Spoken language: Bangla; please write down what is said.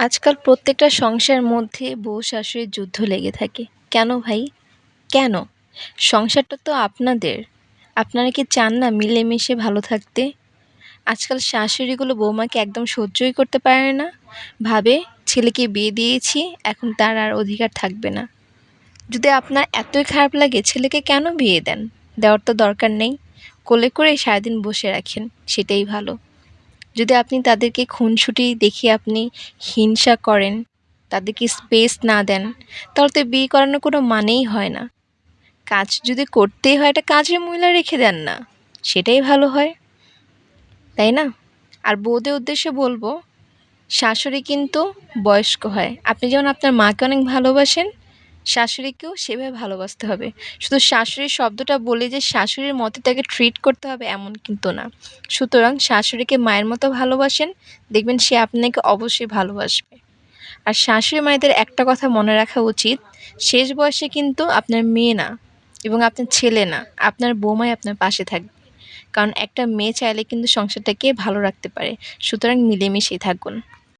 আজকাল প্রত্যেকটা সংসারের মধ্যে বউ শাশুড়ির যুদ্ধ লেগে থাকে। কেন ভাই? কেন? সংসারটা তো আপনাদের। আপনারা কি চান না মিলেমিশে ভালো থাকতে? আজকাল শাশুড়িগুলো বৌমাকে একদম সহ্যই করতে পারে না। ভাবে ছেলেকে বিয়ে দিয়েছি, এখন তার আর অধিকার থাকবে না। যদি আপনার এতই খারাপ লাগে ছেলেকে কেন বিয়ে দেন? দেওয়ার তো দরকার নেই। কোলে করে সারাদিন বসে রাখেন, সেটাই ভালো। যদি আপনি তাদেরকে খুনসুটি দেখিয়ে আপনি হিংসা করেন, তাদেরকে স্পেস না দেন, তাহলে তো বিয়ে করানোর কোনো মানেই হয় না। কাজ যদি করতেই হয় একটা কাজের মহিলা রেখে দেন না, সেটাই ভালো হয়, তাই না? আর বউদের উদ্দেশ্যে বলবো, শাশুড়ি কিন্তু বয়স্ক হয়। আপনি যেমন আপনার মাকে অনেক ভালোবাসেন, শাশুড়িকেও সেভাবে ভালোবাসতে হবে। শুধু শাশুড়ি শব্দটা বলে যে শাশুড়ির মতো তাকে ট্রিট করতে হবে এমন কিন্তু না। সুতরাং শাশুড়িকে মায়ের মতো ভালোবাসেন, দেখবেন সে আপনাকে অবশ্যই ভালোবাসবে। আর শাশুড়ি মায়েদের একটা কথা মনে রাখা উচিত, শেষ বয়সে কিন্তু আপনার মেয়ে না এবং আপনার ছেলে না, আপনার বৌমাই আপনার পাশে থাকবে। কারণ একটা মেয়ে চাইলে কিন্তু সংসারটাকে ভালো রাখতে পারে। সুতরাং মিলেমিশেই থাকুন।